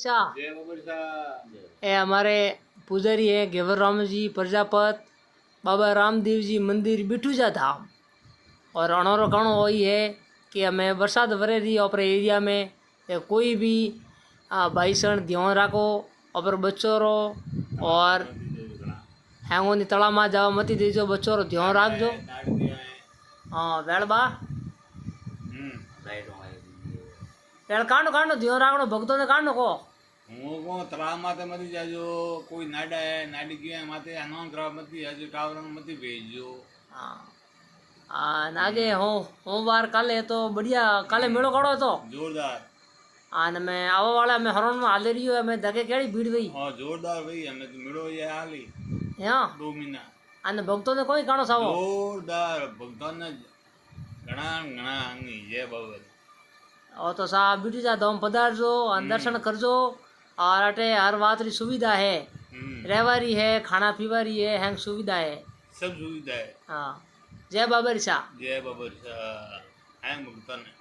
शाह ये हमारे पुजारी है घेवर राम जी प्रजापत बाबा रामदेव जी मंदिर बिठूजा धाम। और अनोरो काणो वही है कि हमें बरसात भरे रही अपने एरिया में कोई भी भाईसण ध्यान रखो अपर बच्चों रो और हैंगोनी तला में जावा मती दीजो बच्चों रो ध्यान रखजो। हाँ वेलबा वेल कांडो कांडो ध्यान रखनो भक्तों ने कांडो को હું કહું તળાવ માથે મતી જાજો કોઈ નાડા હે નાડી ગયા માથે અનોન કરવા મતી જાજો ટાવર મતી भेजो। हाँ नागे हो बार काले तो बढ़िया काले मेड़ो काढ़ो तो जोरदार आने में आवा वाला में हरण में हाले रही है मैं दगे केड़ी भीड़ गई। हाँ जोरदार भाई हमें तो मिलो ये हाली हां 2 महीना आने भक्तों ने कोई काणो सावो जोरदार भक्तों ने घना घना अंगी जय बाबा और तो सा बिटी जा धाम पधारजो दर्शन करजो। और अटे हर बात री सुविधा है रहवारी है खाना पीवारी है हैंग सुविधा है सब सुविधा है। हाँ जय बाबा ऋषा जय बाबा ऋषा हैंग भक्तों ने